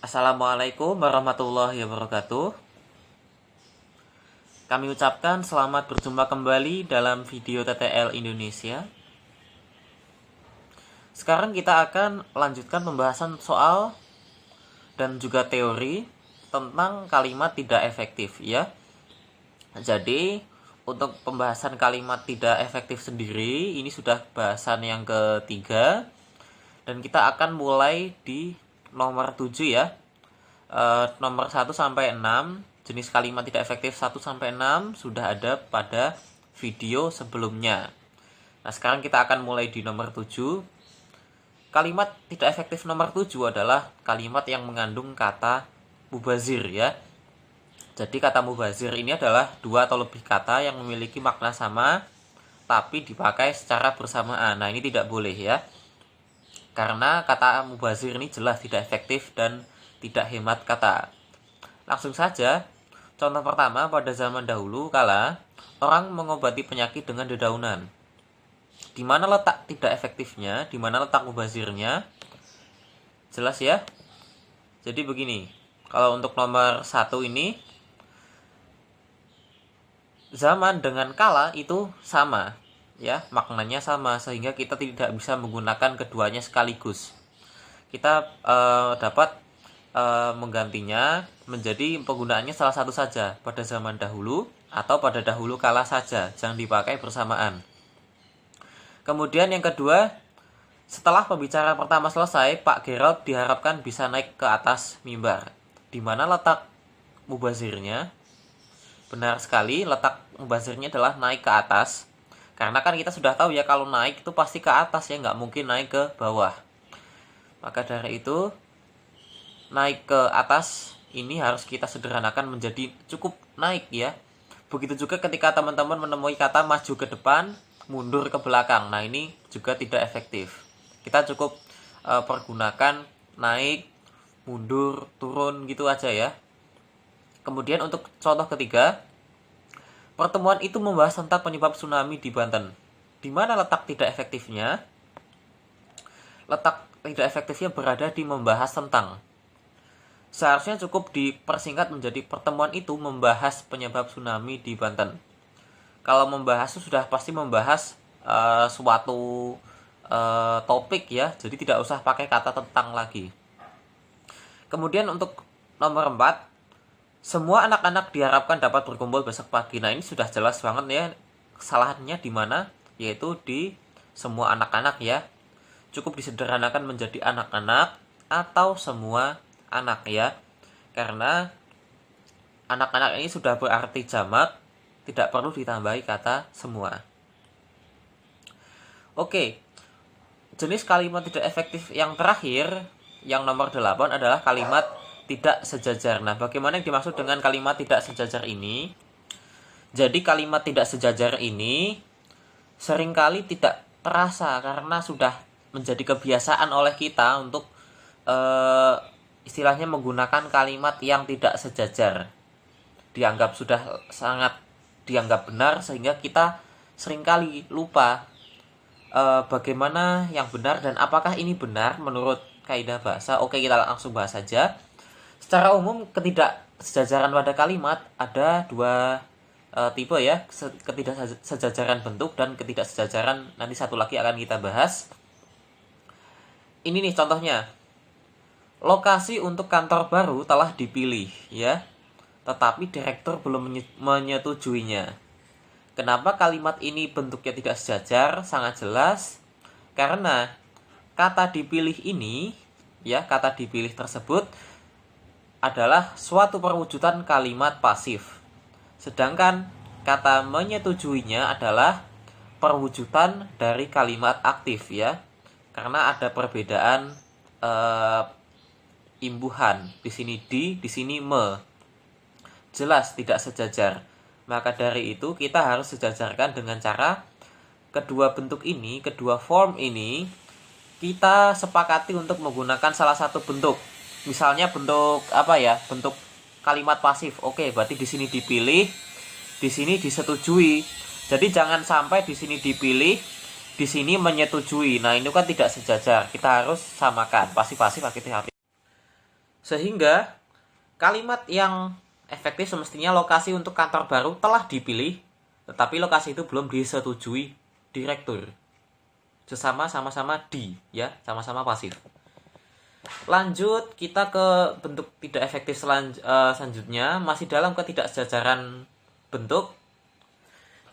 Assalamualaikum warahmatullahi wabarakatuh. Kami ucapkan selamat berjumpa kembali dalam video TTL Indonesia. Sekarang kita akan lanjutkan pembahasan soal dan juga teori tentang kalimat tidak efektif ya. Jadi untuk pembahasan kalimat tidak efektif sendiri ini sudah bahasan yang ketiga. Dan kita akan mulai di nomor 7 ya. Nomor 1 sampai 6, jenis kalimat tidak efektif 1 sampai 6 sudah ada pada video sebelumnya. Nah, sekarang kita akan mulai di nomor 7. Kalimat tidak efektif nomor 7 adalah kalimat yang mengandung kata mubazir ya. Jadi kata mubazir ini adalah dua atau lebih kata yang memiliki makna sama tapi dipakai secara bersamaan. Nah, ini tidak boleh ya. Karena kata mubazir ini jelas tidak efektif dan tidak hemat kata. Langsung saja, contoh pertama, pada zaman dahulu kala orang mengobati penyakit dengan dedaunan. Di mana letak tidak efektifnya, di mana letak mubazirnya? Jelas ya? Jadi begini, kalau untuk nomor 1 ini, zaman dengan kala itu sama ya, maknanya sama sehingga kita tidak bisa menggunakan keduanya sekaligus. Kita dapat menggantinya menjadi penggunaannya salah satu saja pada zaman dahulu atau pada dahulu kala saja, jangan dipakai bersamaan. Kemudian yang kedua, setelah pembicaraan pertama selesai, Pak Gerald diharapkan bisa naik ke atas mimbar. Di mana letak mubazirnya? Benar sekali, letak mubazirnya adalah naik ke atas. Karena kan kita sudah tahu ya, kalau naik itu pasti ke atas ya, nggak mungkin naik ke bawah. Maka dari itu, naik ke atas ini harus kita sederhanakan menjadi cukup naik ya. Begitu juga ketika teman-teman menemui kata maju ke depan, mundur ke belakang. Nah, ini juga tidak efektif. Kita cukup pergunakan naik, mundur, turun gitu aja ya. Kemudian untuk contoh ketiga, pertemuan itu membahas tentang penyebab tsunami di Banten. Di mana letak tidak efektifnya? Letak tidak efektifnya berada di membahas tentang. Seharusnya cukup dipersingkat menjadi pertemuan itu membahas penyebab tsunami di Banten. Kalau membahas itu sudah pasti membahas suatu topik ya, jadi tidak usah pakai kata tentang lagi. Kemudian untuk nomor 4, semua anak-anak diharapkan dapat berkumpul besok pagi. Nah, ini sudah jelas banget ya kesalahannya di mana, yaitu di semua anak-anak ya. Cukup disederhanakan menjadi anak-anak atau semua anak ya. Karena anak-anak ini sudah berarti jamak, tidak perlu ditambahi kata semua. Oke. Jenis kalimat tidak efektif yang terakhir, yang nomor 8 adalah kalimat tidak sejajar. Nah, bagaimana yang dimaksud dengan kalimat tidak sejajar ini? Jadi kalimat tidak sejajar ini seringkali tidak terasa karena sudah menjadi kebiasaan oleh kita untuk istilahnya menggunakan kalimat yang tidak sejajar. Dianggap sudah sangat dianggap benar sehingga kita seringkali lupa bagaimana yang benar dan apakah ini benar menurut kaidah bahasa. Oke, kita langsung bahas saja. Secara umum, ketidaksejajaran pada kalimat ada dua tipe ya, ketidaksejajaran bentuk dan ketidaksejajaran nanti satu lagi akan kita bahas. Ini nih contohnya. Lokasi untuk kantor baru telah dipilih ya, tetapi direktur belum menyetujuinya. Kenapa kalimat ini bentuknya tidak sejajar? Sangat jelas karena kata dipilih ini ya, kata dipilih tersebut adalah suatu perwujudan kalimat pasif. Sedangkan kata menyetujuinya adalah perwujudan dari kalimat aktif ya. Karena ada perbedaan imbuhan. Di sini di sini me. Jelas tidak sejajar. Maka dari itu kita harus sejajarkan dengan cara kedua bentuk ini, kedua form ini kita sepakati untuk menggunakan salah satu bentuk. Misalnya bentuk apa ya? Bentuk kalimat pasif. Oke, berarti di sini dipilih, di sini disetujui. Jadi jangan sampai di sini dipilih, di sini menyetujui. Nah, ini kan tidak sejajar. Kita harus samakan pasif-pasif, aktif-aktif. Sehingga kalimat yang efektif semestinya lokasi untuk kantor baru telah dipilih, tetapi lokasi itu belum disetujui direktur. Sama-sama di, ya, sama-sama pasif. Lanjut, kita ke bentuk tidak efektif selanjutnya, masih dalam ketidaksejajaran bentuk.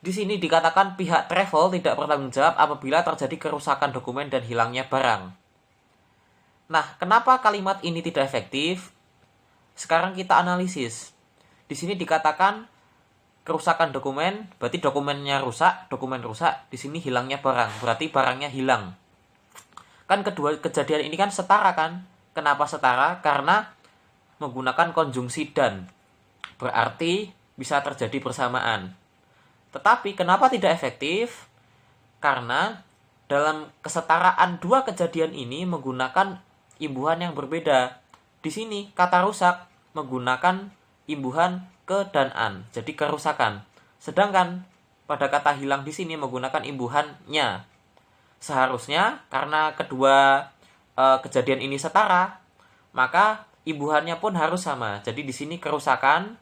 Di sini dikatakan pihak travel tidak bertanggung jawab apabila terjadi kerusakan dokumen dan hilangnya barang. Nah, kenapa kalimat ini tidak efektif? Sekarang kita analisis. Di sini dikatakan kerusakan dokumen, berarti dokumennya rusak, dokumen rusak. Di sini hilangnya barang, berarti barangnya hilang. Kan kedua kejadian ini kan setara kan? Kenapa setara? Karena menggunakan konjungsi dan. Berarti bisa terjadi bersamaan. Tetapi kenapa tidak efektif? Karena dalam kesetaraan dua kejadian ini menggunakan imbuhan yang berbeda. Di sini kata rusak menggunakan imbuhan ke dan an, jadi kerusakan. Sedangkan pada kata hilang di sini menggunakan imbuhannya. Seharusnya karena kedua kejadian ini setara, maka imbuhannya pun harus sama. Jadi di sini kerusakan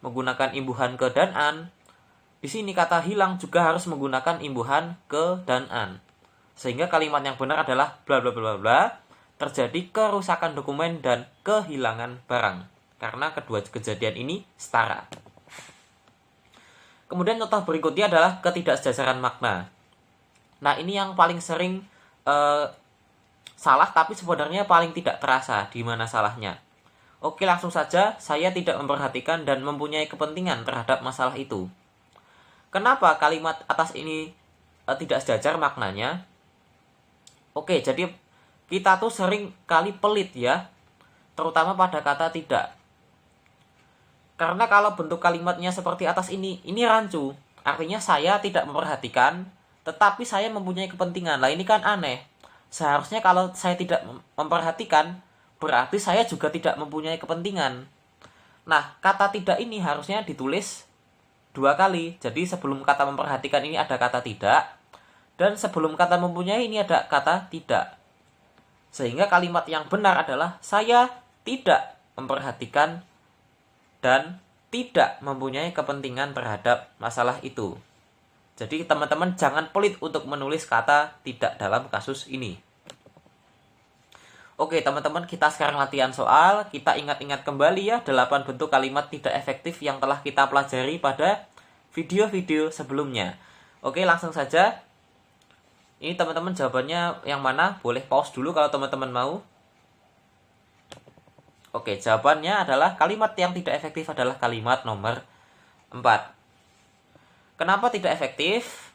menggunakan imbuhan ke dan an. Di sini kata hilang juga harus menggunakan imbuhan ke dan an. Sehingga kalimat yang benar adalah bla bla bla bla, terjadi kerusakan dokumen dan kehilangan barang. Karena kedua kejadian ini setara. Kemudian contoh berikutnya adalah ketidaksejajaran makna. Nah, ini yang paling sering salah, tapi sebenarnya paling tidak terasa di mana salahnya. Oke, langsung saja, saya tidak memperhatikan dan mempunyai kepentingan terhadap masalah itu. Kenapa kalimat atas ini tidak sejajar maknanya? Oke, jadi kita tuh sering kali pelit ya, terutama pada kata tidak. Karena kalau bentuk kalimatnya seperti atas ini rancu. Artinya saya tidak memperhatikan, tetapi saya mempunyai kepentingan. Lah ini kan aneh. Seharusnya kalau saya tidak memperhatikan, berarti saya juga tidak mempunyai kepentingan. Nah, kata tidak ini harusnya ditulis dua kali. Jadi sebelum kata memperhatikan ini ada kata tidak, dan sebelum kata mempunyai ini ada kata tidak. Sehingga kalimat yang benar adalah saya tidak memperhatikan dan tidak mempunyai kepentingan terhadap masalah itu. Jadi teman-teman jangan pelit untuk menulis kata tidak dalam kasus ini. Oke teman-teman, kita sekarang latihan soal. Kita ingat-ingat kembali ya 8 bentuk kalimat tidak efektif yang telah kita pelajari pada video-video sebelumnya. Oke, langsung saja. Ini teman-teman jawabannya yang mana? Boleh pause dulu kalau teman-teman mau. Oke, jawabannya adalah kalimat yang tidak efektif adalah kalimat nomor 4. Kenapa tidak efektif?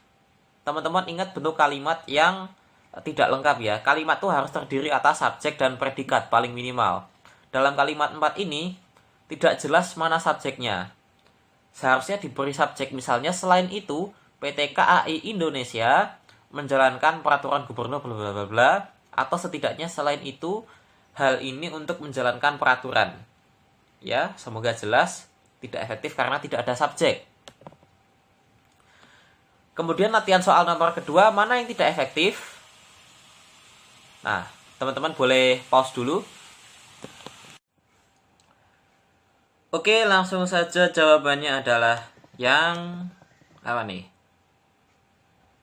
Teman-teman ingat bentuk kalimat yang tidak lengkap ya. Kalimat itu harus terdiri atas subjek dan predikat paling minimal. Dalam kalimat 4 ini tidak jelas mana subjeknya. Seharusnya diberi subjek, misalnya selain itu PT KAI Indonesia menjalankan peraturan gubernur bla bla bla bla, atau setidaknya selain itu hal ini untuk menjalankan peraturan. Ya, semoga jelas. Tidak efektif karena tidak ada subjek. Kemudian latihan soal nomor kedua, mana yang tidak efektif? Nah, teman-teman boleh pause dulu. Oke, langsung saja jawabannya adalah yang apa nih?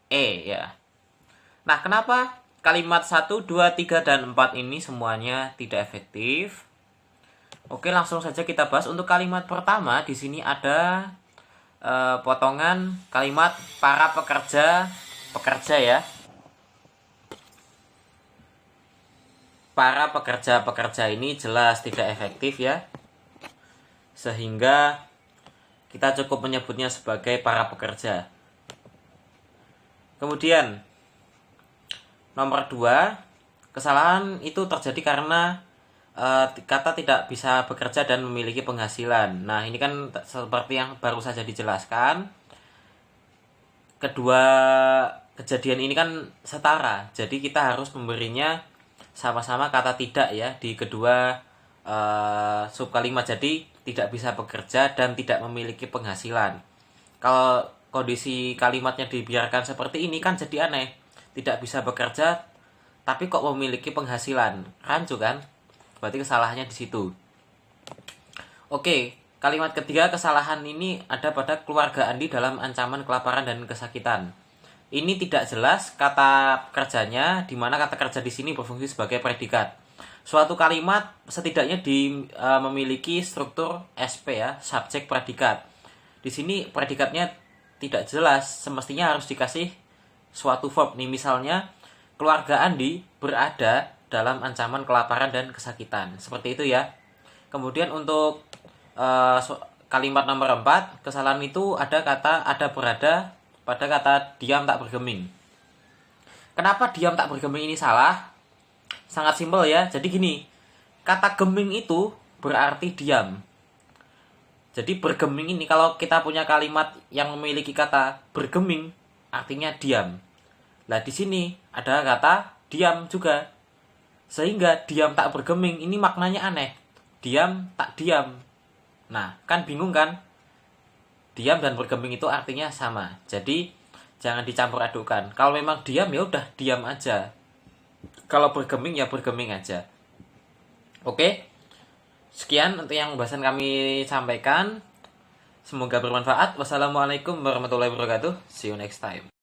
E ya. Nah, kenapa kalimat 1, 2, 3, dan 4 ini semuanya tidak efektif? Oke, langsung saja kita bahas. Untuk kalimat pertama, di sini ada potongan kalimat para pekerja ya. Para pekerja ini jelas tidak efektif ya. Sehingga kita cukup menyebutnya sebagai para pekerja. Kemudian nomor 2, kesalahan itu terjadi karena kata tidak bisa bekerja dan memiliki penghasilan. Nah, ini kan seperti yang baru saja dijelaskan. Kedua kejadian ini kan setara. Jadi kita harus memberinya sama-sama kata tidak ya di kedua subkalimat. Jadi tidak bisa bekerja dan tidak memiliki penghasilan. Kalau kondisi kalimatnya dibiarkan seperti ini kan jadi aneh. Tidak bisa bekerja tapi kok memiliki penghasilan. Rancu kan? Berarti kesalahannya di situ. Oke, kalimat ketiga, kesalahan ini ada pada keluarga Andi dalam ancaman kelaparan dan kesakitan. Ini tidak jelas kata kerjanya, di mana kata kerja di sini berfungsi sebagai predikat. Suatu kalimat setidaknya memiliki struktur SP ya, subjek predikat. Di sini predikatnya tidak jelas, semestinya harus dikasih suatu verb nih, misalnya keluarga Andi berada dalam ancaman kelaparan dan kesakitan. Seperti itu ya. Kemudian untuk kalimat nomor 4, kesalahan itu ada berada pada kata diam tak bergeming. Kenapa diam tak bergeming ini salah? Sangat simpel ya. Jadi gini, kata geming itu berarti diam. Jadi bergeming ini, kalau kita punya kalimat yang memiliki kata bergeming, artinya diam. Nah, di sini ada kata diam juga. Sehingga diam tak bergeming ini maknanya aneh. Diam tak diam. Nah, kan bingung kan? Diam dan bergeming itu artinya sama. Jadi jangan dicampur adukan. Kalau memang diam ya udah diam aja. Kalau bergeming ya bergeming aja. Oke? Sekian untuk yang bahasan kami sampaikan. Semoga bermanfaat. Wassalamualaikum warahmatullahi wabarakatuh. See you next time.